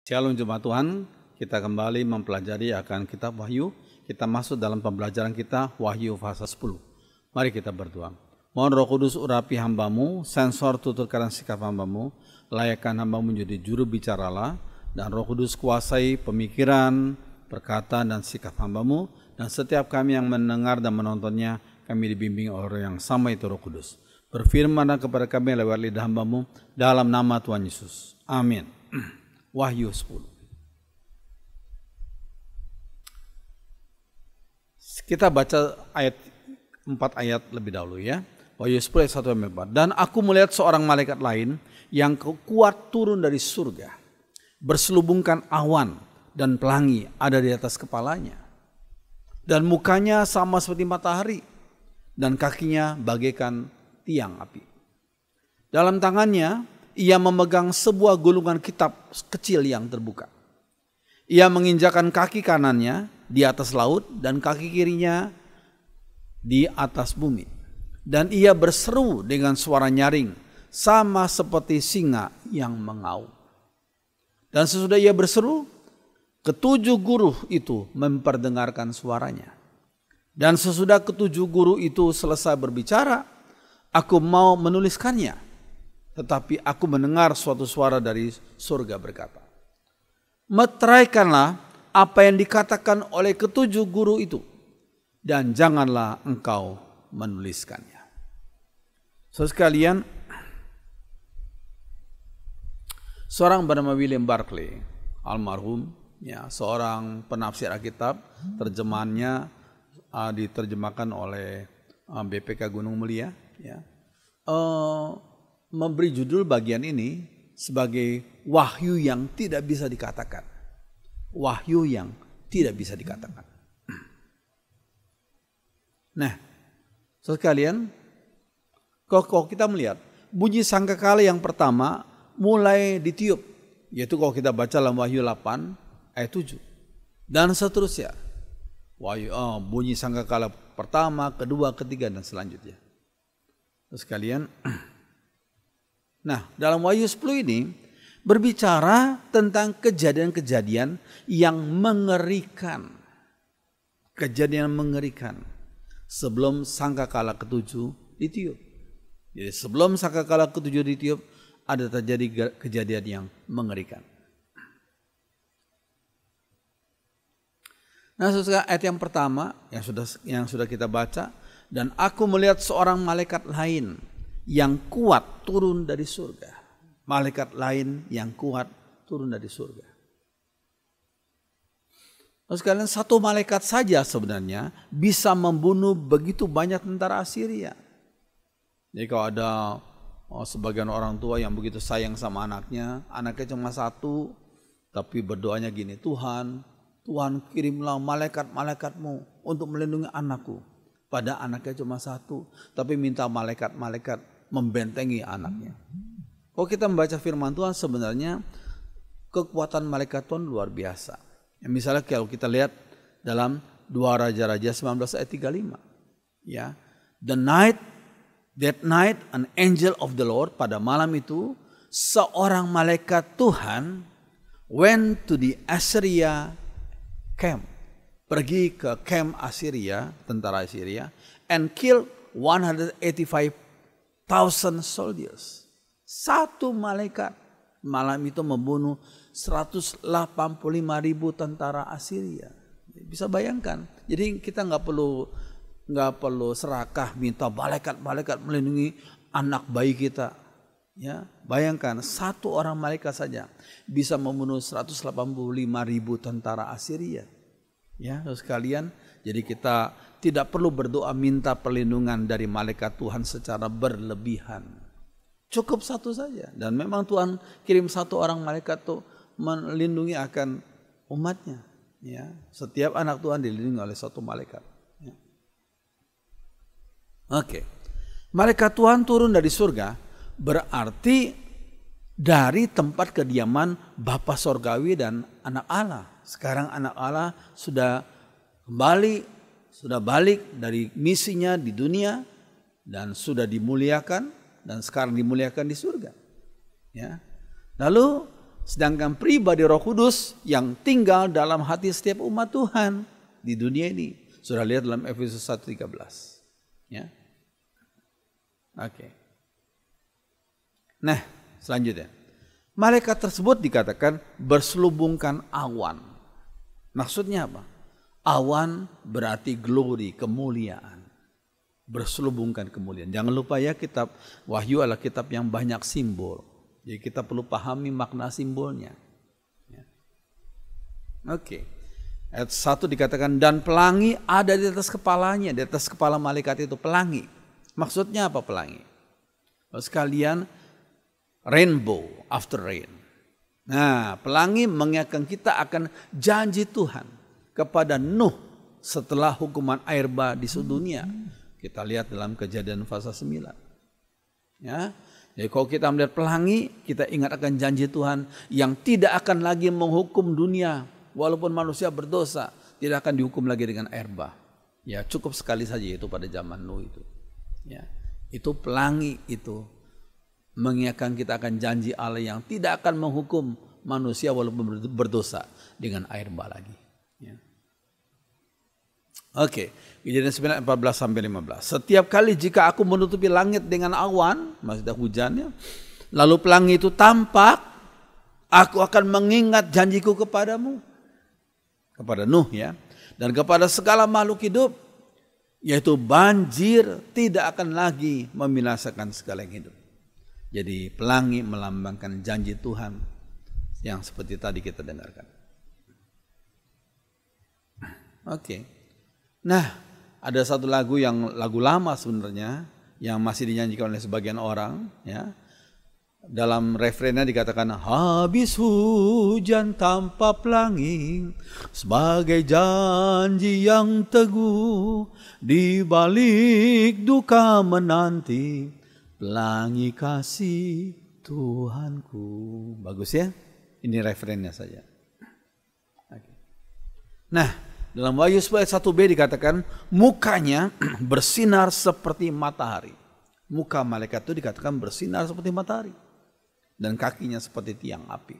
Shalom jemaat Tuhan, kita kembali mempelajari akan kitab Wahyu. Kita masuk dalam pembelajaran kita Wahyu pasal 10. Mari kita berdoa. Mohon Roh Kudus urapi hambamu, sensor tuturkan sikap hambamu, layakkan hambamu menjadi juru bicaralah, dan Roh Kudus kuasai pemikiran, perkataan dan sikap hambamu, dan setiap kami yang mendengar dan menontonnya, kami dibimbing oleh yang sama itu Roh Kudus. Berfirmanlah kepada kami lewat lidah hambamu dalam nama Tuhan Yesus. Amin. Wahyu 10. Kita baca 4 ayat lebih dahulu ya. Wahyu 10 ayat 1-4. Dan aku melihat seorang malaikat lain yang kuat turun dari surga, berselubungkan awan dan pelangi ada di atas kepalanya. Dan mukanya sama seperti matahari dan kakinya bagaikan tiang api. Dalam tangannya ia memegang sebuah gulungan kitab kecil yang terbuka. Ia menginjakkan kaki kanannya di atas laut dan kaki kirinya di atas bumi. Dan ia berseru dengan suara nyaring sama seperti singa yang mengaum. Dan sesudah ia berseru, ketujuh guru itu memperdengarkan suaranya. Dan sesudah ketujuh guru itu selesai berbicara, aku mau menuliskannya. Tetapi aku mendengar suatu suara dari surga berkata, meteraikanlah apa yang dikatakan oleh ketujuh guru itu, dan janganlah engkau menuliskannya. Saudara sekalian, seorang bernama William Barclay, almarhum, ya, seorang penafsir Alkitab, terjemahannya diterjemahkan oleh BPK Gunung Mulia, ya, memberi judul bagian ini sebagai wahyu yang tidak bisa dikatakan. Wahyu yang tidak bisa dikatakan. Nah, sekalian, kalau kita melihat bunyi sangkakala yang pertama mulai ditiup, yaitu kalau kita baca dalam Wahyu 8 ayat 7 dan seterusnya. Bunyi sangkakala pertama, kedua, ketiga dan selanjutnya. Sekalian, nah, dalam Wahyu 10 ini berbicara tentang kejadian-kejadian yang mengerikan. Kejadian mengerikan sebelum sangkakala ketujuh ditiup. Jadi sebelum sangkakala ketujuh ditiup ada terjadi kejadian yang mengerikan. Nah, saudara, ayat yang pertama yang sudah kita baca, dan aku melihat seorang malaikat lain yang kuat turun dari surga. Malaikat lain yang kuat turun dari surga. Terus sekalian, satu malaikat saja sebenarnya bisa membunuh begitu banyak tentara Assyria. Jadi kalau ada sebagian orang tua yang begitu sayang sama anaknya cuma satu, tapi berdoanya gini, Tuhan kirimlah malaikat-malaikatmu untuk melindungi anakku. Pada anaknya cuma satu, tapi minta malaikat-malaikat membentengi anaknya. Kalau kita membaca firman Tuhan, sebenarnya kekuatan malaikat Tuhan luar biasa. Misalnya kalau kita lihat dalam 2 Raja-Raja 19 ayat 35. Ya, that night an angel of the Lord, pada malam itu seorang malaikat Tuhan went to the Assyria camp. Pergi ke camp Assyria, tentara Assyria, and killed 185,000 soldiers. Satu malaikat malam itu membunuh 185,000 tentara Assyria. Bisa bayangkan. Jadi kita nggak perlu serakah minta malaikat melindungi anak bayi kita. Ya, bayangkan satu orang malaikat saja bisa membunuh 185,000 tentara Assyria. Ya, sekalian, jadi kita tidak perlu berdoa minta perlindungan dari malaikat Tuhan secara berlebihan. Cukup satu saja. Dan memang Tuhan kirim satu orang malaikat tuh melindungi akan umatnya. Ya, setiap anak Tuhan dilindungi oleh satu malaikat. Ya. Oke. Malaikat Tuhan turun dari surga berarti dari tempat kediaman Bapa Sorgawi dan anak Allah. Sekarang anak Allah sudah balik dari misinya di dunia dan sudah dimuliakan dan sekarang dimuliakan di surga. Ya. Lalu Sedangkan pribadi Roh Kudus yang tinggal dalam hati setiap umat Tuhan di dunia ini. Sudah lihat dalam Efesus 1:13. Ya. Oke. Nah, selanjutnya. Malaikat tersebut dikatakan berselubungkan awan. Maksudnya apa? Awan berarti glory, kemuliaan. Berselubungkan kemuliaan. Jangan lupa ya, kitab Wahyu adalah kitab yang banyak simbol. Jadi kita perlu pahami makna simbolnya. Ya. Oke. Ayat 1 dikatakan, dan pelangi ada di atas kepalanya. Di atas kepala malaikat itu pelangi. Maksudnya apa pelangi? Sekalian, rainbow after rain. Nah, pelangi mengingatkan kita akan janji Tuhan kepada Nuh setelah hukuman air bah di seluruh dunia. Kita lihat dalam Kejadian pasal 9. Ya. Jadi kalau kita melihat pelangi, kita ingat akan janji Tuhan yang tidak akan lagi menghukum dunia. Walaupun manusia berdosa, tidak akan dihukum lagi dengan air bah. Ya, cukup sekali saja itu pada zaman Nuh itu. Ya. Itu pelangi itu. Mengingatkan kita akan janji Allah yang tidak akan menghukum manusia walaupun berdosa dengan air bah lagi. Ya. Oke, Kejadian 9 14-15. Setiap kali jika aku menutupi langit dengan awan, maksudnya hujannya, lalu pelangi itu tampak, aku akan mengingat janjiku kepadamu, kepada Nuh ya, dan kepada segala makhluk hidup, yaitu banjir tidak akan lagi membinasakan segala yang hidup. Jadi pelangi melambangkan janji Tuhan yang seperti tadi kita dengarkan. Oke. Nah, ada satu lagu lama sebenarnya yang masih dinyanyikan oleh sebagian orang ya. Dalam refrennya dikatakan, habis hujan tanpa pelangi sebagai janji yang teguh, di balik duka menanti pelangi kasih Tuhanku. Bagus ya? Ini referennya saja. Nah, dalam Wahyu 1b dikatakan mukanya bersinar seperti matahari. Muka malaikat itu dikatakan bersinar seperti matahari. Dan kakinya seperti tiang api.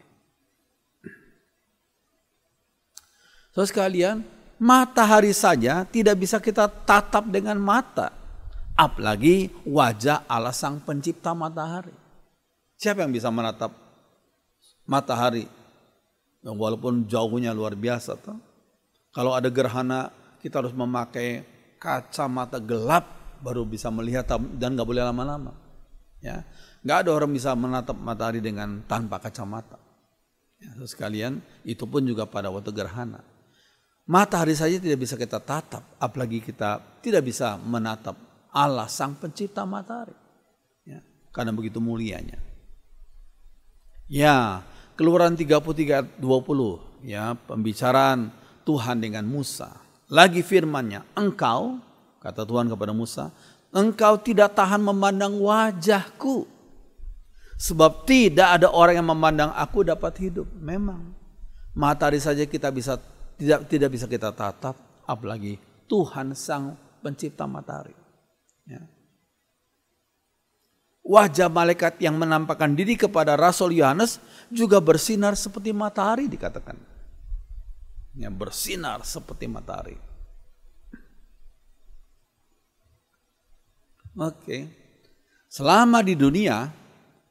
Saudara sekalian, matahari saja tidak bisa kita tatap dengan mata. Apalagi wajah Allah Sang Pencipta matahari. Siapa yang bisa menatap matahari? Walaupun jauhnya luar biasa. Toh? Kalau ada gerhana, kita harus memakai kacamata gelap baru bisa melihat dan nggak boleh lama-lama. Ya, nggak ada orang bisa menatap matahari dengan tanpa kacamata. Ya, sekalian, itu pun juga pada waktu gerhana. Matahari saja tidak bisa kita tatap, apalagi kita tidak bisa menatap Allah Sang Pencipta matahari. Ya, karena begitu mulianya. Ya, Keluaran 33:20 ya, pembicaraan Tuhan dengan Musa. Lagi firman-Nya, engkau, kata Tuhan kepada Musa, engkau tidak tahan memandang wajahku. Sebab tidak ada orang yang memandang aku dapat hidup. Memang matahari saja kita bisa tidak bisa kita tatap, apalagi Tuhan Sang Pencipta matahari. Ya. Wajah malaikat yang menampakkan diri kepada Rasul Yohanes juga bersinar seperti matahari dikatakan. Ya, bersinar seperti matahari. Oke. Selama di dunia,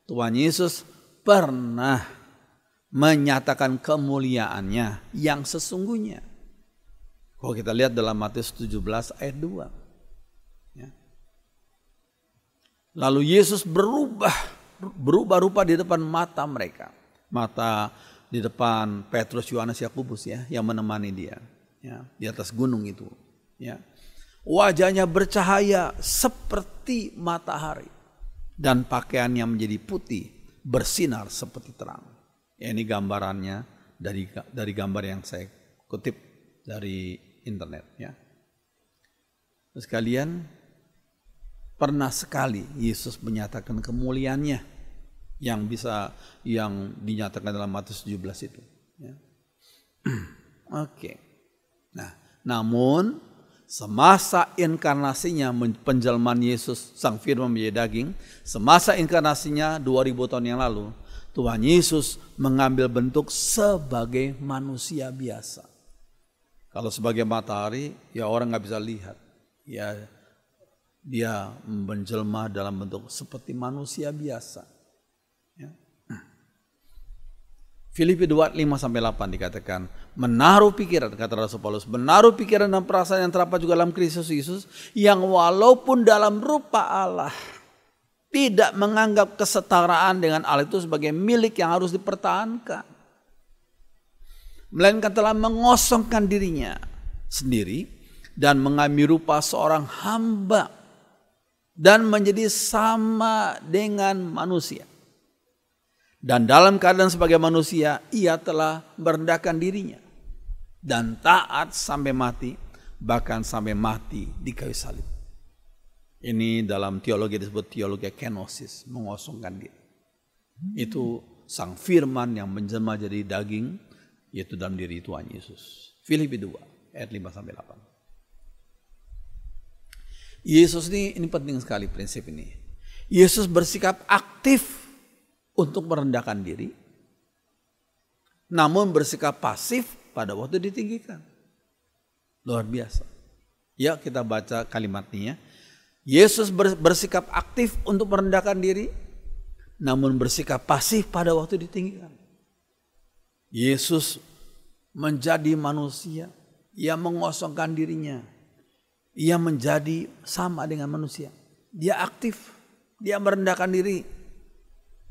Tuhan Yesus pernah menyatakan kemuliaannya yang sesungguhnya. Kalau kita lihat dalam Matius 17 ayat 2. Ya. Lalu Yesus berubah rupa di depan mata mereka. Mata di depan Petrus, Yohanes, Yakobus ya, yang menemani dia ya, di atas gunung itu ya. Wajahnya bercahaya seperti matahari dan pakaiannya menjadi putih, bersinar seperti terang. Ya, ini gambarannya dari gambar yang saya kutip dari internet ya. Terus kalian pernah sekali Yesus menyatakan kemuliaannya yang dinyatakan dalam Matius 17 itu. Ya. Oke. Nah, namun semasa inkarnasinya penjelmaan Yesus Sang Firman menjadi daging, semasa inkarnasinya 2000 tahun yang lalu, Tuhan Yesus mengambil bentuk sebagai manusia biasa. Kalau sebagai matahari, ya orang nggak bisa lihat. Ya, dia menjelma dalam bentuk seperti manusia biasa. Ya. Filipi 2:5-8 dikatakan, menaruh pikiran, kata Rasul Paulus, menaruh pikiran dan perasaan yang terdapat juga dalam Kristus Yesus, yang walaupun dalam rupa Allah, tidak menganggap kesetaraan dengan Allah itu sebagai milik yang harus dipertahankan, melainkan telah mengosongkan dirinya sendiri dan mengambil rupa seorang hamba dan menjadi sama dengan manusia. Dan dalam keadaan sebagai manusia, ia telah merendahkan dirinya dan taat sampai mati, bahkan sampai mati di kayu salib. Ini dalam teologi disebut teologi kenosis, mengosongkan diri. Itu sang firman yang menjelma jadi daging, yaitu dalam diri Tuhan Yesus. Filipi 2:5-8. Yesus ini penting sekali prinsip ini. Yesus bersikap aktif untuk merendahkan diri, namun bersikap pasif pada waktu ditinggikan. Luar biasa. Ya, kita baca kalimatnya. Yesus bersikap aktif untuk merendahkan diri, namun bersikap pasif pada waktu ditinggikan. Yesus menjadi manusia, ia mengosongkan dirinya. Ia menjadi sama dengan manusia. Dia aktif, dia merendahkan diri.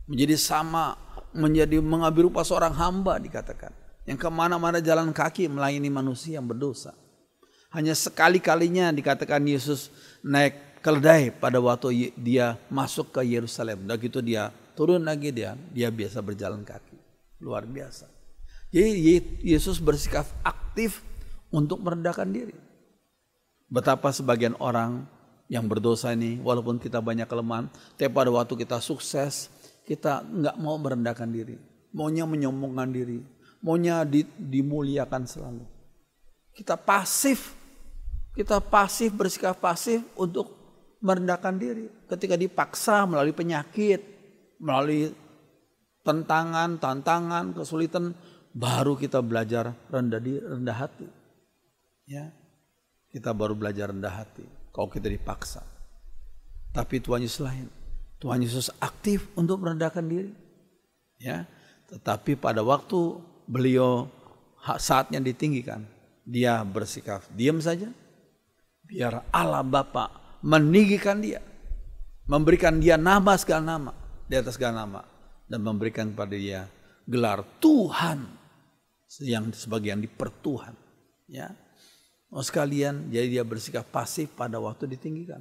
Menjadi sama, menjadi mengambil rupa seorang hamba dikatakan. Yang kemana-mana jalan kaki melayani manusia yang berdosa. Hanya sekali-kalinya dikatakan Yesus naik keledai pada waktu dia masuk ke Yerusalem. Dan gitu dia turun lagi, dia biasa berjalan kaki. Luar biasa. Jadi Yesus bersikap aktif untuk merendahkan diri. Betapa sebagian orang yang berdosa ini, walaupun kita banyak kelemahan, tapi pada waktu kita sukses, kita nggak mau merendahkan diri, maunya menyombongkan diri, maunya dimuliakan selalu. Kita pasif bersikap pasif untuk merendahkan diri. Ketika dipaksa melalui penyakit, melalui tantangan, kesulitan, baru kita belajar rendah hati. Ya. Kita baru belajar rendah hati kalau kita dipaksa. Tapi Tuhan Yesus lain. Tuhan Yesus aktif untuk merendahkan diri. Ya, tetapi pada waktu beliau saatnya ditinggikan, dia bersikap diam saja. Biar Allah Bapa meninggikan dia. Memberikan dia nama segala nama, di atas segala nama, dan memberikan kepada dia gelar Tuhan yang sebagian dipertuhan. Ya. Sekalian, jadi dia bersikap pasif pada waktu ditinggikan.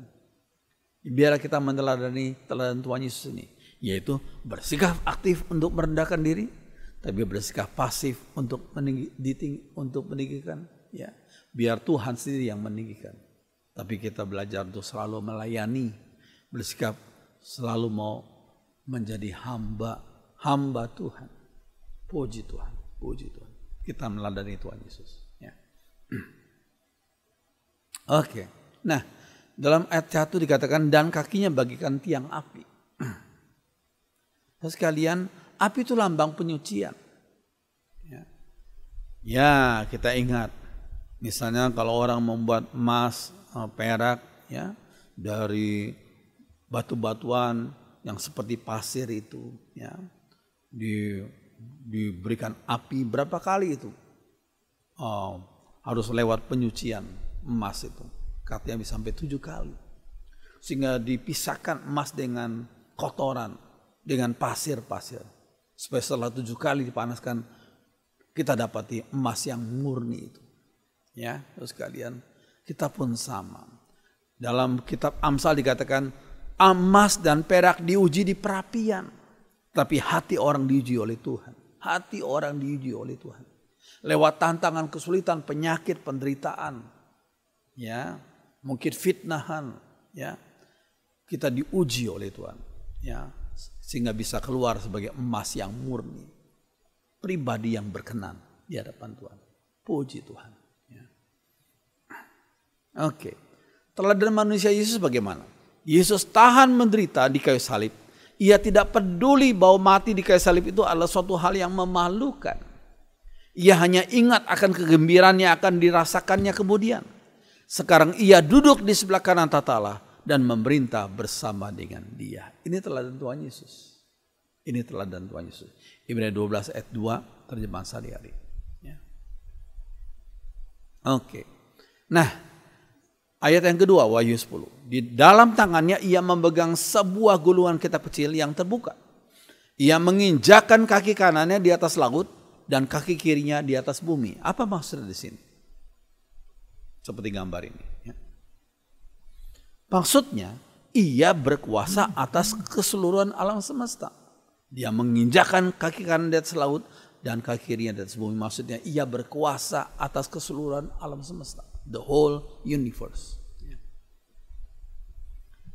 Biar kita meneladani teladan Tuhan Yesus ini, yaitu bersikap aktif untuk merendahkan diri, tapi bersikap pasif untuk meninggikan. Ya, biar Tuhan sendiri yang meninggikan. Tapi kita belajar untuk selalu melayani, bersikap selalu mau menjadi hamba Tuhan. Puji Tuhan. Kita meneladani Tuhan Yesus. Ya. Oke, nah dalam ayat 1 dikatakan dan kakinya bagikan tiang api. Terus sekalian, api itu lambang penyucian. Ya, kita ingat, misalnya kalau orang membuat emas, perak, ya dari batu-batuan yang seperti pasir itu, ya diberikan api berapa kali itu? Harus lewat penyucian. Emas itu katanya bisa sampai 7 kali, sehingga dipisahkan emas dengan kotoran, dengan pasir, supaya setelah 7 kali dipanaskan kita dapati emas yang murni itu. Ya, terus kalian, kita pun sama. Dalam kitab Amsal dikatakan emas dan perak diuji di perapian, tapi hati orang diuji oleh Tuhan. Hati orang diuji oleh Tuhan lewat tantangan, kesulitan, penyakit, penderitaan. Ya, mungkin fitnahan, ya, kita diuji oleh Tuhan, ya, sehingga bisa keluar sebagai emas yang murni, pribadi yang berkenan di hadapan Tuhan. Puji Tuhan. Ya. Oke, teladan manusia Yesus bagaimana? Yesus tahan menderita di kayu salib Ia tidak peduli bahwa mati di kayu salib itu adalah suatu hal yang memalukan. Ia hanya ingat akan kegembiraan yang akan dirasakannya kemudian. Sekarang ia duduk di sebelah kanan tata Allah dan memerintah bersama dengan Dia. Ini teladan Tuhan Yesus. Ini teladan Tuhan Yesus. Ibrani 12 ayat 2 terjemahan sehari-hari. Ya. Oke. Nah, ayat yang kedua, Wahyu 10. Di dalam tangannya ia memegang sebuah gulungan kitab kecil yang terbuka. Ia menginjakkan kaki kanannya di atas laut dan kaki kirinya di atas bumi. Apa maksudnya di sini? Seperti gambar ini. Ya. Maksudnya, ia berkuasa atas keseluruhan alam semesta. Dia menginjakkan kaki kanan di atas laut dan kaki kirinya di atas bumi. Maksudnya, ia berkuasa atas keseluruhan alam semesta. The whole universe.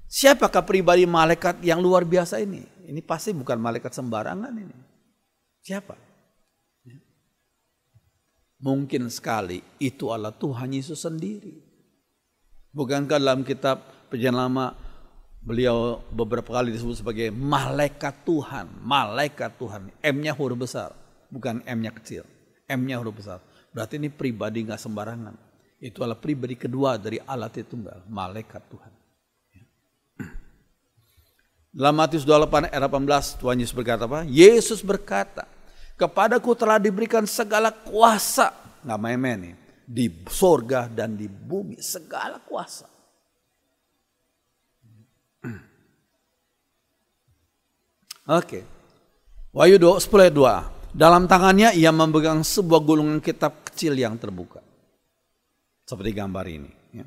Siapakah pribadi malaikat yang luar biasa ini? Ini pasti bukan malaikat sembarangan ini. Siapa? Mungkin sekali itu adalah Tuhan Yesus sendiri. Bukankah dalam kitab Perjanjian Lama beliau beberapa kali disebut sebagai malaikat Tuhan. Malaikat Tuhan. M-nya huruf besar. Bukan M-nya kecil. M-nya huruf besar. Berarti ini pribadi gak sembarangan. Itu adalah pribadi kedua dari Allah Tritunggal. Malaikat Tuhan. Dalam Matius 28 ayat 18 Tuhan Yesus berkata apa? Yesus berkata, kepadaku telah diberikan segala kuasa. Gak main-main nih. Di sorga dan di bumi. Segala kuasa. Oke. Wahyu 10 ayat 2. Dalam tangannya ia memegang sebuah gulungan kitab kecil yang terbuka. Seperti gambar ini. Ya.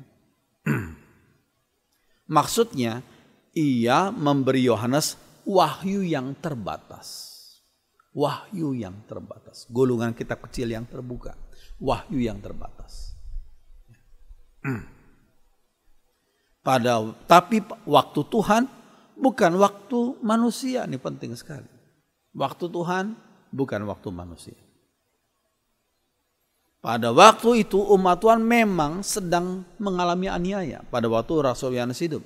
Maksudnya ia memberi Yohanes wahyu yang terbatas. Wahyu yang terbatas. Gulungan kitab kecil yang terbuka. Wahyu yang terbatas. Tapi waktu Tuhan bukan waktu manusia. Ini penting sekali. Waktu Tuhan bukan waktu manusia. Pada waktu itu umat Tuhan memang sedang mengalami aniaya. Pada waktu Rasul Yohanes hidup.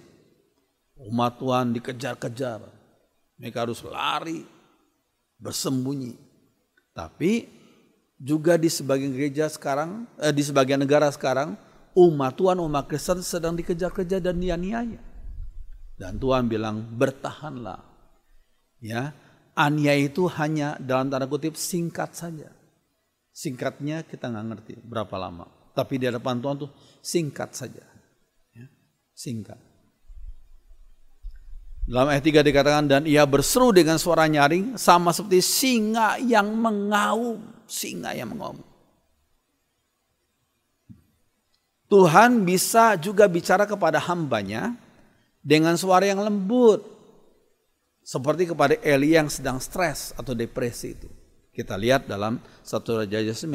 Umat Tuhan dikejar-kejar. Mereka harus lari, bersembunyi. Tapi juga di sebagian gereja sekarang, di sebagian negara sekarang, umat Tuhan, umat Kristen sedang dikejar-kejar dan dianiaya. Dan Tuhan bilang bertahanlah. Ya, aniaya itu hanya dalam tanda kutip singkat saja. Singkatnya kita nggak ngerti berapa lama. Tapi di hadapan Tuhan tuh singkat saja. Ya, singkat. Dalam ayat 3 dikatakan, dan ia berseru dengan suara nyaring sama seperti singa yang mengaum. Singa yang mengaum. Tuhan bisa juga bicara kepada hambanya dengan suara yang lembut. Seperti kepada Eli yang sedang stres atau depresi itu. Kita lihat dalam 1 Raja 19.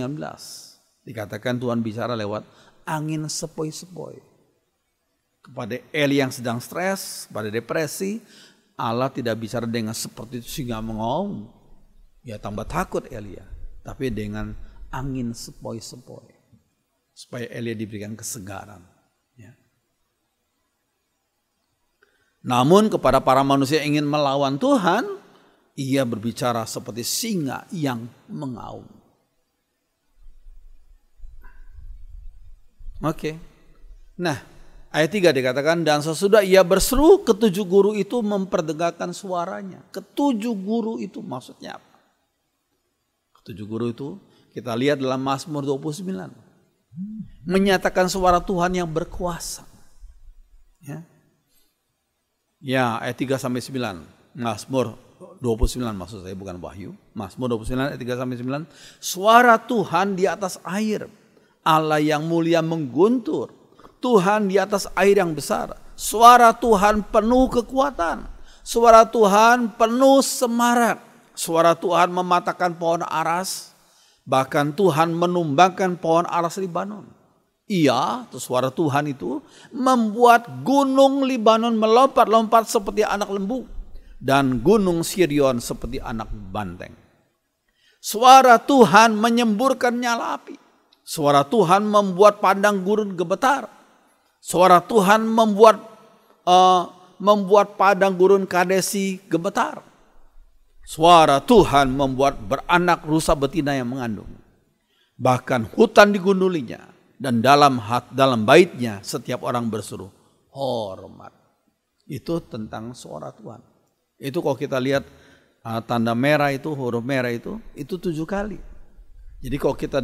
Dikatakan Tuhan bicara lewat angin sepoi-sepoi. Kepada Eli yang sedang stres, pada depresi, Allah tidak bicara dengan seperti itu singa mengaum. Ya tambah takut Elia. Tapi dengan angin sepoi-sepoi. Supaya Elia diberikan kesegaran. Ya. Namun kepada para manusia yang ingin melawan Tuhan, ia berbicara seperti singa yang mengaum. Oke. Nah. Ayat 3 dikatakan, dan sesudah ia berseru, ketujuh guru itu memperdengarkan suaranya. Ketujuh guru itu maksudnya apa? Ketujuh guru itu kita lihat dalam Mazmur 29. Menyatakan suara Tuhan yang berkuasa. Ya, ayat 3 sampai 9. Mazmur 29 maksud saya, bukan Wahyu. Mazmur 29 ayat 3 sampai 9. Suara Tuhan di atas air. Allah yang mulia mengguntur. Tuhan di atas air yang besar. Suara Tuhan penuh kekuatan. Suara Tuhan penuh semarak. Suara Tuhan mematahkan pohon aras. Bahkan Tuhan menumbangkan pohon aras Libanon. Ia, suara Tuhan itu, membuat gunung Libanon melompat-lompat seperti anak lembu. Dan gunung Sirion seperti anak banteng. Suara Tuhan menyemburkan nyala api. Suara Tuhan membuat padang gurun gemetar. Suara Tuhan membuat membuat padang gurun Kadesi gemetar. Suara Tuhan membuat beranak rusa betina yang mengandung. Bahkan hutan digundulinya, dan dalam baitnya setiap orang berseru, hormat. Itu tentang suara Tuhan. Itu kalau kita lihat tanda merah itu, huruf merah itu 7 kali. Jadi kalau kita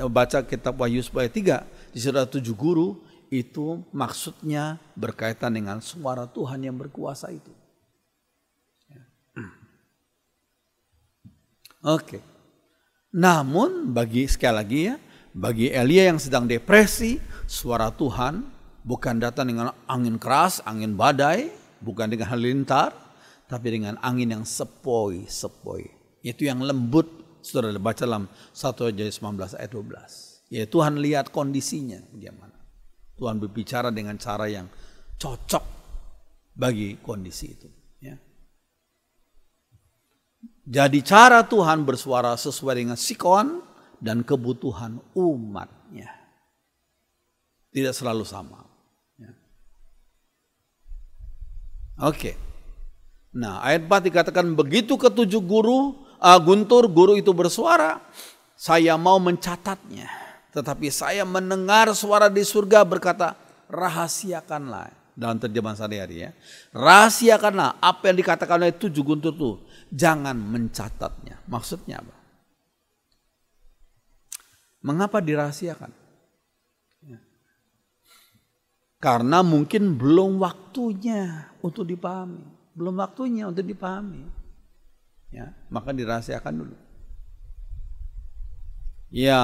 baca kitab Wahyu ayat 3, di situ ada 7 guru, itu maksudnya berkaitan dengan suara Tuhan yang berkuasa itu. Oke. Namun sekali lagi ya, bagi Elia yang sedang depresi, suara Tuhan bukan datang dengan angin keras, angin badai, bukan dengan halilintar, tapi dengan angin yang sepoi-sepoi. Itu yang lembut. Saudara baca dalam 1 Yohanes 19 ayat 12. Ya, Tuhan lihat kondisinya bagaimana. Tuhan berbicara dengan cara yang cocok bagi kondisi itu. Ya. Jadi cara Tuhan bersuara sesuai dengan sikon dan kebutuhan umatnya. Tidak selalu sama. Ya. Oke. Nah, ayat 4 dikatakan begitu ketujuh guntur guru itu bersuara, saya mau mencatatnya, tetapi saya mendengar suara di surga berkata, rahasiakanlah. Dalam terjemahan sehari-hari ya, rahasiakanlah apa yang dikatakan oleh 7 guntur itu, jangan mencatatnya. Maksudnya apa? Mengapa dirahasiakan? Ya. Karena mungkin belum waktunya untuk dipahami, Ya, maka dirahasiakan dulu. Ya,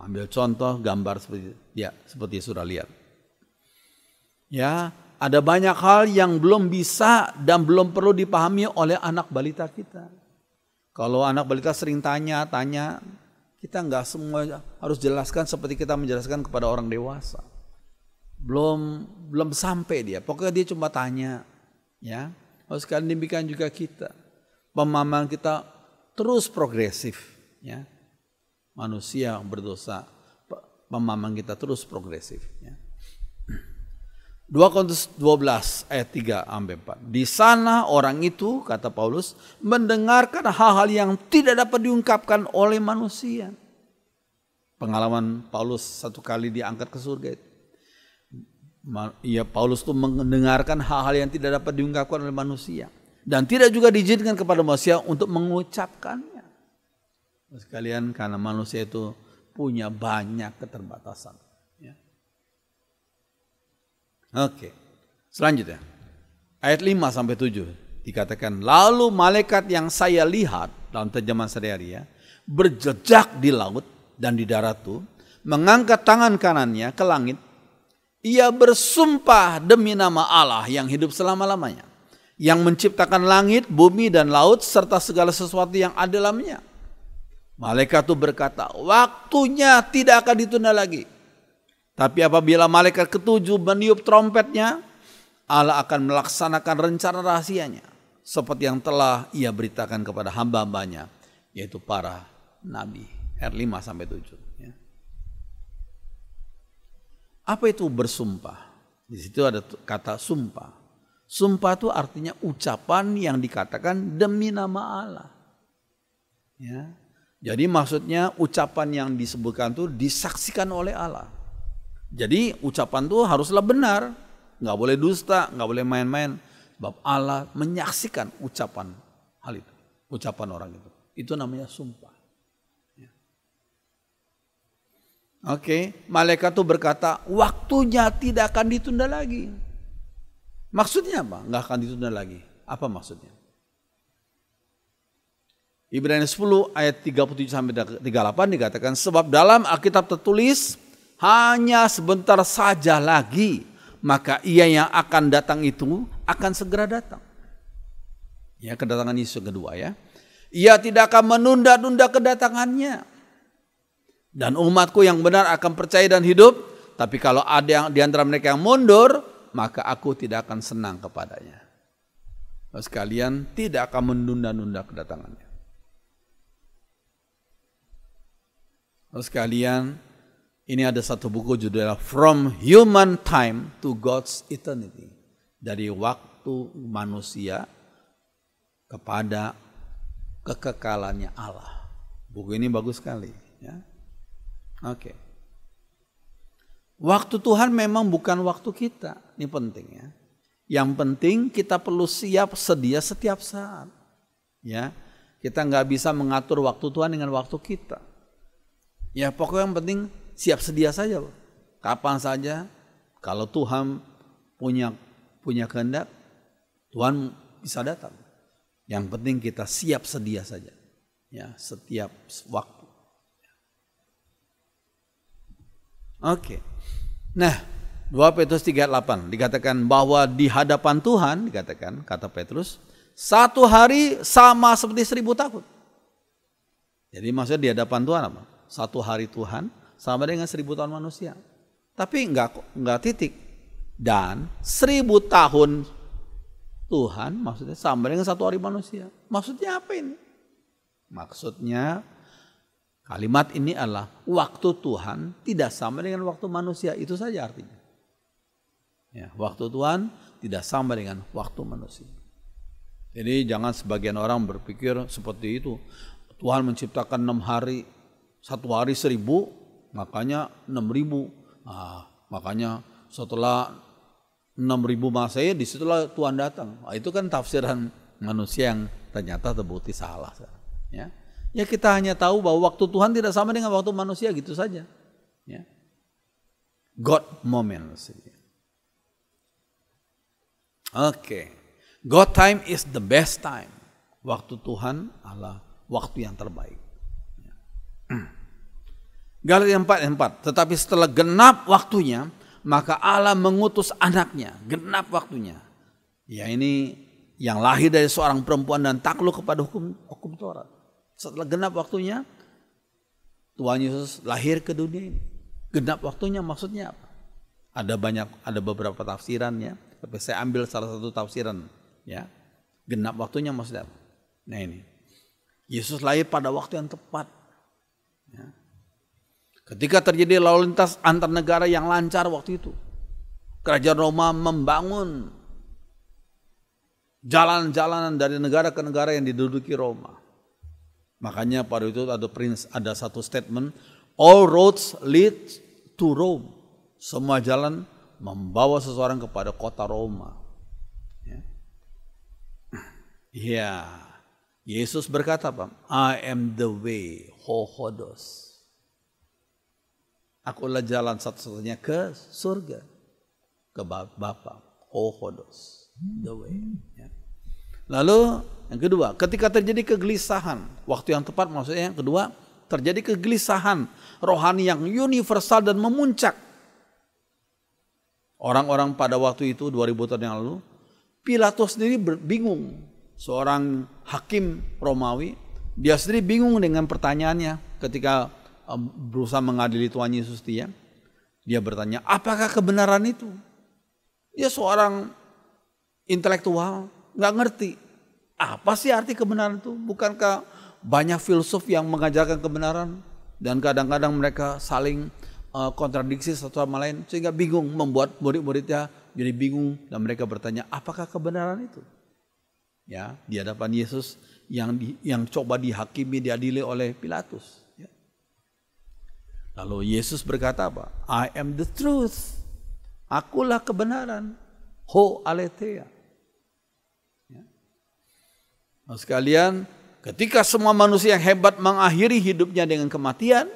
ambil contoh gambar seperti sudah lihat. Ya, ada banyak hal yang belum bisa dan belum perlu dipahami oleh anak balita kita. Kalau anak balita sering tanya, kita nggak semua harus jelaskan seperti kita menjelaskan kepada orang dewasa. Belum sampai dia. Pokoknya dia cuma tanya, ya. Harus sekali demikian juga kita. Pemahaman kita terus progresif, ya. Manusia berdosa, pemahaman kita terus progresif, ya. 2 Korintus 12 ayat 3-4. Di sana orang itu, kata Paulus, mendengarkan hal-hal yang tidak dapat diungkapkan oleh manusia. Pengalaman Paulus satu kali diangkat ke surga itu. Ya, Paulus itu mendengarkan hal-hal yang tidak dapat diungkapkan oleh manusia. Dan tidak juga diizinkan kepada manusia untuk mengucapkannya. Sekalian karena manusia itu punya banyak keterbatasan. Ya. Oke, selanjutnya. Ayat 5-7 dikatakan, lalu malaikat yang saya lihat dalam terjemahan sehari-hari ya, berjejak di laut dan di darat itu, mengangkat tangan kanannya ke langit. Ia bersumpah demi nama Allah yang hidup selama-lamanya, yang menciptakan langit, bumi, dan laut, serta segala sesuatu yang ada dalamnya. Malaikat itu berkata, waktunya tidak akan ditunda lagi. Tapi apabila malaikat ketujuh meniup trompetnya, Allah akan melaksanakan rencana rahasianya, seperti yang telah ia beritakan kepada hamba-hambanya, yaitu para nabi. Ayat 5-7. Ya. Apa itu bersumpah? Di situ ada kata sumpah. Sumpah itu artinya ucapan yang dikatakan demi nama Allah. Ya. Jadi maksudnya ucapan yang disebutkan itu disaksikan oleh Allah. Jadi ucapan itu haruslah benar. Nggak boleh dusta, nggak boleh main-main. Sebab Allah menyaksikan ucapan hal itu. Ucapan orang itu. Itu namanya sumpah. Ya. Oke, malaikat itu berkata waktunya tidak akan ditunda lagi. Maksudnya apa? Nggak akan ditunda lagi. Apa maksudnya? Ibrani 10 ayat 37-38 dikatakan, sebab dalam Alkitab tertulis, hanya sebentar saja lagi, maka ia yang akan datang itu akan segera datang. Ya, kedatangan Yesus kedua ya. Ia tidak akan menunda-nunda kedatangannya. Dan umatku yang benar akan percaya dan hidup. Tapi kalau ada yang di antara mereka yang mundur, maka aku tidak akan senang kepadanya. Sekalian tidak akan menunda-nunda kedatangannya. Sekalian, ini ada satu buku judulnya From Human Time to God's Eternity. Dari waktu manusia kepada kekekalannya Allah. Buku ini bagus sekali. Ya. Oke. Waktu Tuhan memang bukan waktu kita. Ini penting ya. Yang penting kita perlu siap sedia setiap saat. Ya, kita nggak bisa mengatur waktu Tuhan dengan waktu kita. Ya pokoknya yang penting siap sedia saja. Kapan saja kalau Tuhan punya kehendak, Tuhan bisa datang. Yang penting kita siap sedia saja. Ya, setiap waktu. Oke. Nah, 2 Petrus 3:8 dikatakan bahwa di hadapan Tuhan, dikatakan kata Petrus, satu hari sama seperti 1000 tahun. Jadi maksudnya di hadapan Tuhan apa? Satu hari Tuhan sama dengan 1000 tahun manusia. Tapi enggak titik. Dan 1000 tahun Tuhan maksudnya sama dengan satu hari manusia. Maksudnya apa ini? Maksudnya kalimat ini adalah waktu Tuhan tidak sama dengan waktu manusia. Itu saja artinya. Ya, waktu Tuhan tidak sama dengan waktu manusia. Jadi jangan sebagian orang berpikir seperti itu. Tuhan menciptakan 6 hari, satu hari 1000, makanya 6000. Makanya setelah 6000 Masehi disitulah Tuhan datang. Itu kan tafsiran manusia yang ternyata terbukti salah. Ya kita hanya tahu bahwa waktu Tuhan tidak sama dengan waktu manusia, gitu saja. Ya. God moments. Oke. God time is the best time. Waktu Tuhan adalah waktu yang terbaik. Galatia 4:4. Tetapi setelah genap waktunya, maka Allah mengutus anaknya. Genap waktunya. Ya ini yang lahir dari seorang perempuan dan takluk kepada hukum Taurat. Setelah genap waktunya, Tuhan Yesus lahir ke dunia ini. Genap waktunya maksudnya apa? Ada beberapa tafsirannya, tapi saya ambil salah satu tafsiran. Ya, genap waktunya maksudnya apa? Nah ini, Yesus lahir pada waktu yang tepat. Ya. Ketika terjadi lalu lintas antar negara yang lancar waktu itu, kerajaan Roma membangun jalan-jalanan dari negara ke negara yang diduduki Roma. Makanya pada itu ada satu statement, all roads lead to Rome. Semua jalan membawa seseorang kepada kota Roma. Ya, Yesus berkata apa? I am the way, Hohodos. Akulah jalan satu-satunya ke surga, ke Bapa, Hohodos, the way. Ya. Lalu yang kedua, ketika terjadi kegelisahan, waktu yang tepat maksudnya yang kedua, terjadi kegelisahan rohani yang universal dan memuncak. Orang-orang pada waktu itu 2000 tahun yang lalu, Pilatus sendiri bingung. Seorang hakim Romawi, dia sendiri bingung dengan pertanyaannya ketika berusaha mengadili Tuhan Yesus dia. Dia bertanya, apakah kebenaran itu? Dia seorang intelektual, nggak ngerti. Apa sih arti kebenaran itu? Bukankah banyak filsuf yang mengajarkan kebenaran? Dan kadang-kadang mereka saling kontradiksi satu sama lain. Sehingga bingung, membuat murid-muridnya jadi bingung. Dan mereka bertanya, apakah kebenaran itu? Ya, di hadapan Yesus yang coba dihakimi, diadili oleh Pilatus. Ya. Lalu Yesus berkata apa? I am the truth. Akulah kebenaran. Ho aletheia. Ya. Nah, sekalian, ketika semua manusia yang hebat mengakhiri hidupnya dengan kematian,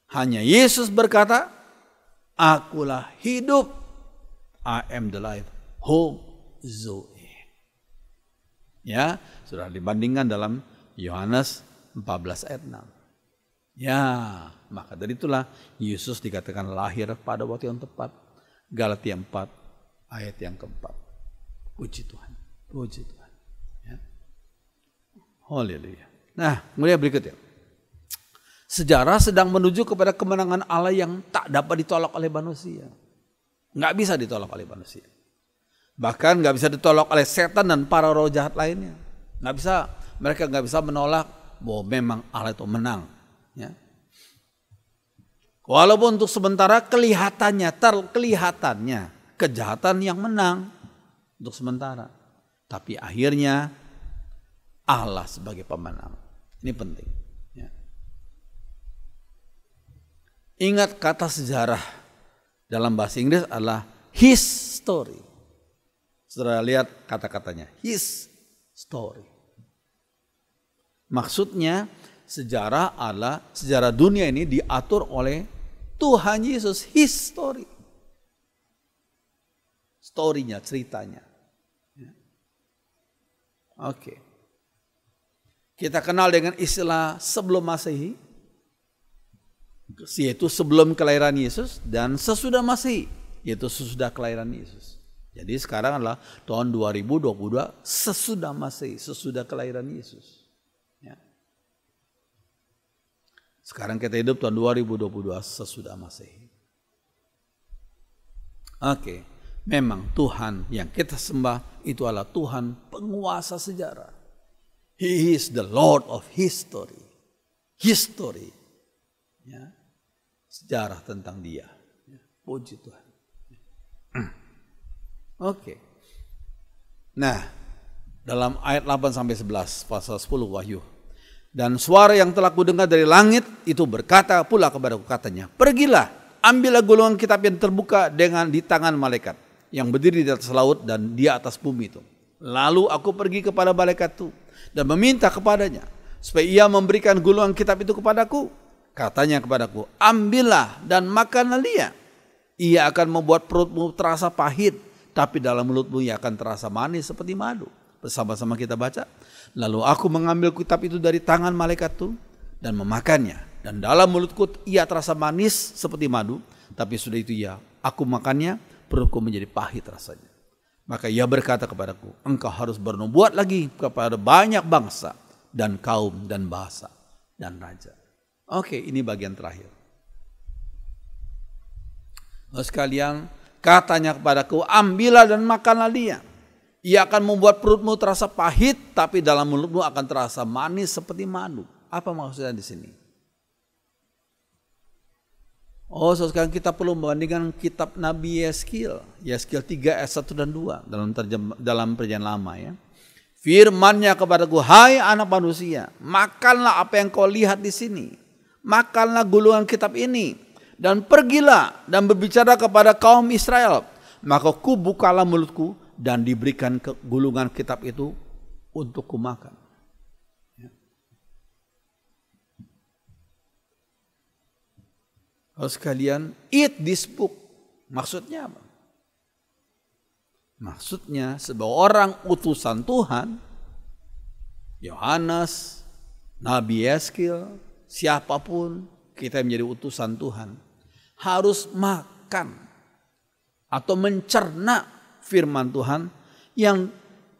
hanya Yesus berkata, akulah hidup. I am the life. Ho zoe. Ya, sudah dibandingkan dalam Yohanes 14 ayat 6. Ya, maka dari itulah Yesus dikatakan lahir pada waktu yang tepat. Galatia 4 ayat yang keempat. Puji Tuhan, puji Tuhan. Ya. Haleluya. Nah, kemudian berikutnya. Sejarah sedang menuju kepada kemenangan Allah yang tak dapat ditolak oleh manusia. Nggak bisa ditolak oleh manusia. Bahkan nggak bisa ditolak oleh setan dan para roh jahat lainnya. Mereka nggak bisa menolak bahwa memang Allah itu menang. Ya. Walaupun untuk sementara kelihatannya kejahatan yang menang. untuk sementara. Tapi akhirnya Allah sebagai pemenang. Ini penting. Ya. Ingat kata sejarah dalam bahasa Inggris adalah his story. Saudara lihat kata-katanya, his story. Maksudnya sejarah adalah sejarah dunia ini diatur oleh Tuhan Yesus, his story. Story-nya, ceritanya. Ya. Oke. Kita kenal dengan istilah sebelum Masehi, yaitu sebelum kelahiran Yesus, dan sesudah Masehi, yaitu sesudah kelahiran Yesus. Jadi sekarang adalah tahun 2022 sesudah Masehi, sesudah kelahiran Yesus. Ya. Sekarang kita hidup tahun 2022 sesudah Masehi. Oke, memang Tuhan yang kita sembah itu adalah Tuhan penguasa sejarah. He is the Lord of history. History. Ya. Sejarah tentang Dia. Ya. Puji Tuhan. Oke. Nah, dalam ayat 8-11 pasal 10 Wahyu. Dan suara yang telah kudengar dari langit itu berkata pula kepadaku, katanya, pergilah, ambillah gulungan kitab yang terbuka di tangan malaikat yang berdiri di atas laut dan di atas bumi itu. Lalu aku pergi kepada malaikat itu dan meminta kepadanya supaya ia memberikan gulungan kitab itu kepadaku. Katanya kepadaku, ambillah dan makanlah dia. Ia akan membuat perutmu terasa pahit, tapi dalam mulutmu ia akan terasa manis seperti madu. Bersama-sama kita baca. Lalu aku mengambil kitab itu dari tangan malaikat itu dan memakannya. Dan dalam mulutku ia terasa manis seperti madu. Tapi sudah itu aku makannya, perutku menjadi pahit rasanya. Maka ia berkata kepadaku, engkau harus bernubuat lagi kepada banyak bangsa dan kaum dan bahasa dan raja. Oke, ini bagian terakhir. Lalu sekalian, katanya kepadaku, ambillah dan makanlah dia. Ia akan membuat perutmu terasa pahit, tapi dalam mulutmu akan terasa manis seperti madu. Apa maksudnya di sini? Oh, sekarang kita perlu membandingkan kitab Nabi Yeskiel. Yeskiel 3 ayat 1 dan 2 dalam perjanjian lama ya. Firman-Nya kepadaku, hai anak manusia, makanlah apa yang kau lihat di sini. Makanlah gulungan kitab ini. Dan pergilah dan berbicara kepada kaum Israel. Maka ku bukalah mulutku dan diberikan gulungan kitab itu untuk kumakan. Ya. Kalau sekalian, eat this book. Maksudnya apa? Maksudnya sebagai orang utusan Tuhan, Yohanes, Nabi Yeskiel, siapapun kita menjadi utusan Tuhan, harus makan atau mencerna firman Tuhan yang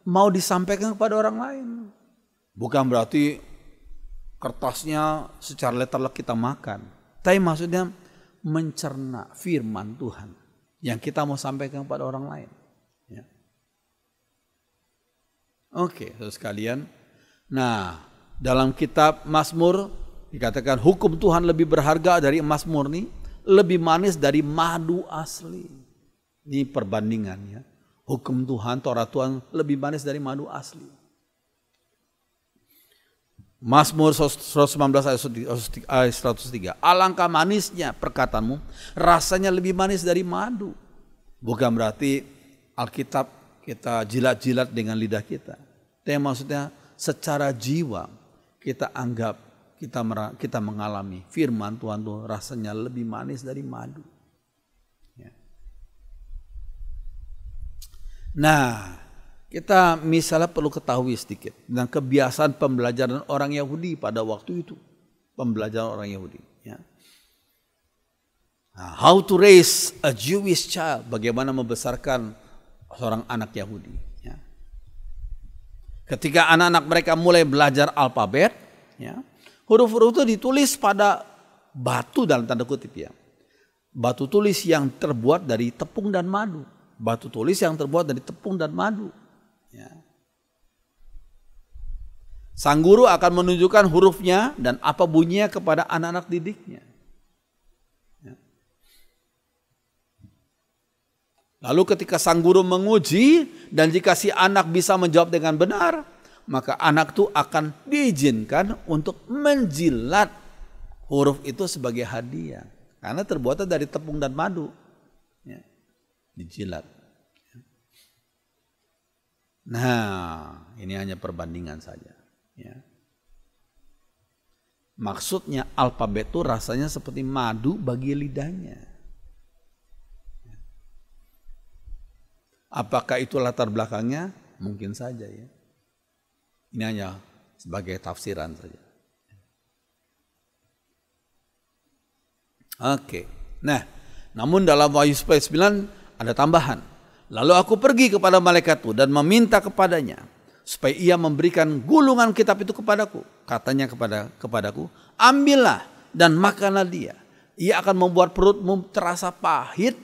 mau disampaikan kepada orang lain. Bukan berarti kertasnya secara letterlek kita makan. Tapi maksudnya mencerna firman Tuhan yang kita mau sampaikan kepada orang lain. Ya. Oke, saudara sekalian. Nah, dalam kitab Mazmur dikatakan hukum Tuhan lebih berharga dari emas murni, lebih manis dari madu asli. Ini perbandingannya. Hukum Tuhan, Torah Tuhan lebih manis dari madu asli. Mazmur 119 ayat 103. Alangkah manisnya perkataanmu, rasanya lebih manis dari madu. Bukan berarti Alkitab kita jilat-jilat dengan lidah kita. Tapi maksudnya secara jiwa kita anggap kita mengalami firman Tuhan itu rasanya lebih manis dari madu. Ya. Nah, kita misalnya perlu ketahui sedikit tentang kebiasaan pembelajaran orang Yahudi pada waktu itu. Pembelajaran orang Yahudi. Ya. Nah, how to raise a Jewish child. Bagaimana membesarkan seorang anak Yahudi. Ya. Ketika anak-anak mereka mulai belajar alfabet, ya, huruf-huruf itu ditulis pada batu dalam tanda kutip ya. Batu tulis yang terbuat dari tepung dan madu. Batu tulis yang terbuat dari tepung dan madu. Ya. Sang guru akan menunjukkan hurufnya dan apa bunyinya kepada anak-anak didiknya. Ya. Lalu ketika sang guru menguji dan jika si anak bisa menjawab dengan benar, maka anak itu akan diizinkan untuk menjilat huruf itu sebagai hadiah. Karena terbuat dari tepung dan madu. Ya, dijilat. Nah, ini hanya perbandingan saja. Ya. Maksudnya alfabet itu rasanya seperti madu bagi lidahnya. Apakah itu latar belakangnya? Mungkin saja ya. Ini hanya sebagai tafsiran saja. Oke. Nah, namun dalam Wahyu 9 ada tambahan. Lalu aku pergi kepada malaikatku dan meminta kepadanya supaya ia memberikan gulungan kitab itu kepadaku. Katanya kepadaku, ambillah dan makanlah dia. Ia akan membuat perutmu terasa pahit,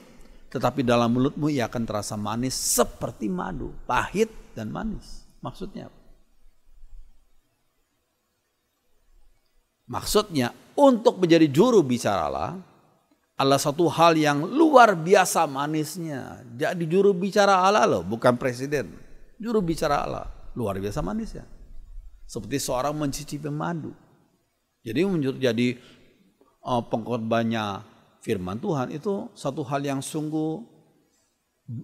tetapi dalam mulutmu ia akan terasa manis seperti madu. Pahit dan manis. Maksudnya apa? Maksudnya untuk menjadi juru bicara Allah adalah satu hal yang luar biasa manisnya. Jadi juru bicara Allah loh, bukan presiden. Juru bicara Allah luar biasa manisnya. Seperti seorang mencicipi madu. Jadi menjadi pengkhotbahnya firman Tuhan itu satu hal yang sungguh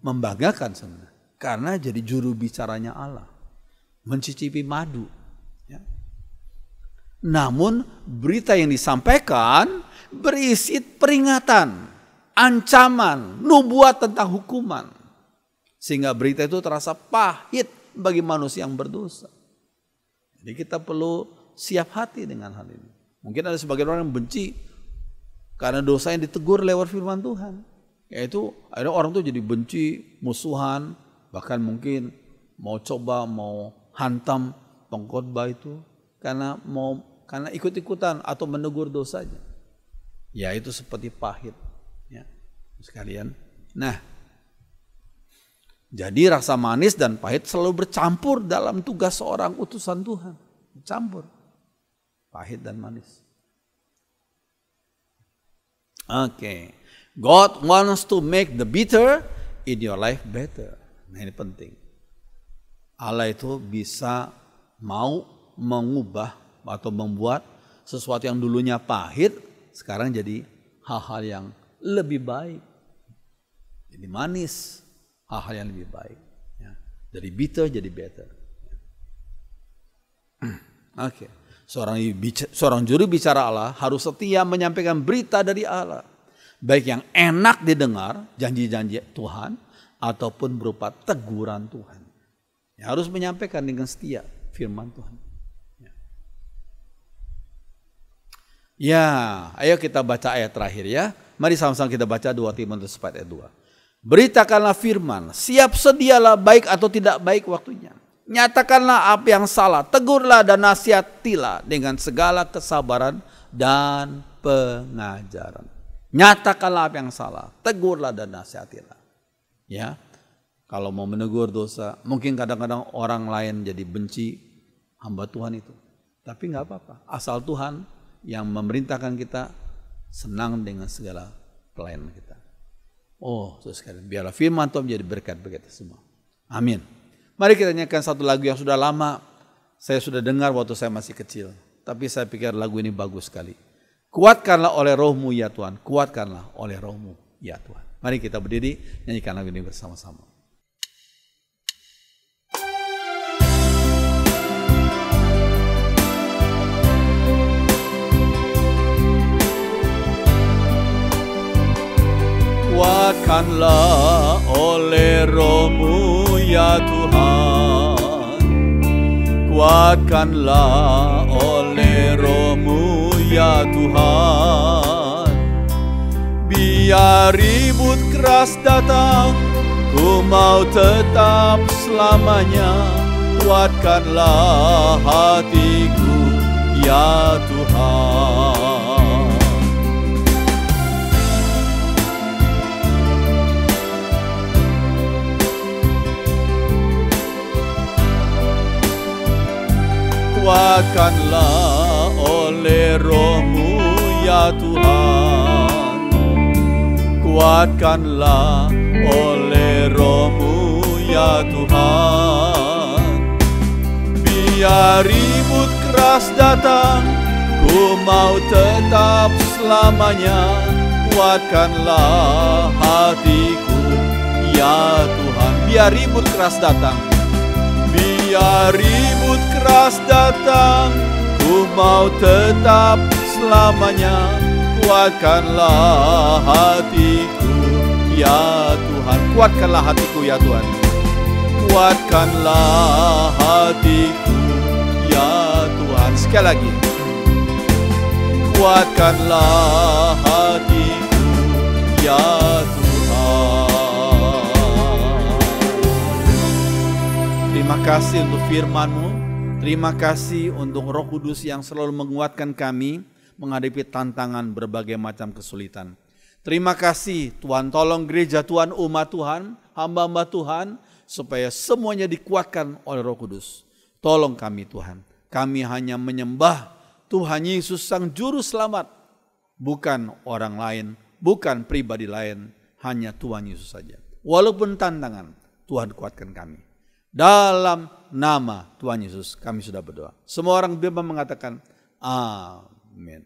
membanggakan sebenarnya. Karena jadi juru bicaranya Allah. Mencicipi madu. Ya. Namun berita yang disampaikan berisi peringatan, ancaman, nubuat tentang hukuman. Sehingga berita itu terasa pahit bagi manusia yang berdosa. Jadi kita perlu siap hati dengan hal ini. Mungkin ada sebagian orang yang benci karena dosa yang ditegur lewat firman Tuhan. Yaitu ada orang tuh jadi benci, musuhan, bahkan mungkin mau hantam pengkhotbah itu karena ikut-ikutan atau menegur dosanya. Ya itu seperti pahit. Ya, sekalian. Nah, jadi rasa manis dan pahit selalu bercampur dalam tugas seorang utusan Tuhan. Bercampur. Pahit dan manis. Oke. God wants to make the bitter in your life better. Nah ini penting. Allah itu bisa mau mengubah atau membuat sesuatu yang dulunya pahit sekarang jadi hal-hal yang lebih baik. Jadi manis. Hal-hal yang lebih baik. Ya. Dari bitter jadi better. Oke. Seorang juru bicara Allah harus setia menyampaikan berita dari Allah. Baik yang enak didengar, janji-janji Tuhan, ataupun berupa teguran Tuhan. Ya, harus menyampaikan dengan setia firman Tuhan. Ya, ayo kita baca ayat terakhir ya. Mari sama-sama kita baca 2 Timotius 4 ayat 2. Beritakanlah firman, siap sedialah baik atau tidak baik waktunya. Nyatakanlah apa yang salah, tegurlah dan nasihatilah dengan segala kesabaran dan pengajaran. Nyatakanlah apa yang salah, tegurlah dan nasihatilah. Ya, kalau mau menegur dosa, mungkin kadang-kadang orang lain jadi benci hamba Tuhan itu. Tapi nggak apa-apa, asal Tuhan yang memerintahkan kita senang dengan segala pelayanan kita. Oh, sekalian, biarlah firman Tuhan menjadi berkat bagi kita semua. Amin. Mari kita nyanyikan satu lagu yang sudah lama saya sudah dengar waktu saya masih kecil. Tapi saya pikir lagu ini bagus sekali. Kuatkanlah oleh rohmu ya Tuhan. Kuatkanlah oleh rohmu ya Tuhan. Mari kita berdiri nyanyikan lagu ini bersama-sama. Kuatkanlah oleh rohmu ya Tuhan. Kuatkanlah oleh rohmu ya Tuhan. Biar ribut keras datang, ku mau tetap selamanya. Kuatkanlah hatiku ya Tuhan. Kuatkanlah oleh rohmu ya Tuhan. Kuatkanlah oleh Tuhan. Biar ribut keras datang, ku mau tetap selamanya. Kuatkanlah hatiku, ya Tuhan. Biar ribut keras datang, biar ribut keras datang, ku mau tetap selamanya. Kuatkanlah hatiku, ya Tuhan. Kuatkanlah hatiku, ya Tuhan. Kuatkanlah hatiku, ya Tuhan. Sekali lagi. Kuatkanlah hatiku, ya Tuhan. Terima kasih untuk firman-Mu. Terima kasih untuk Roh Kudus yang selalu menguatkan kami menghadapi tantangan berbagai macam kesulitan. Terima kasih Tuhan, tolong gereja Tuhan, umat Tuhan, hamba-hamba Tuhan, supaya semuanya dikuatkan oleh Roh Kudus. Tolong kami Tuhan, kami hanya menyembah Tuhan Yesus Sang Juru Selamat, bukan orang lain, bukan pribadi lain, hanya Tuhan Yesus saja. Walaupun tantangan, Tuhan kuatkan kami. Dalam nama Tuhan Yesus kami sudah berdoa. Semua orang beriman mengatakan amin.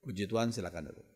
Puji Tuhan, silakan dulu.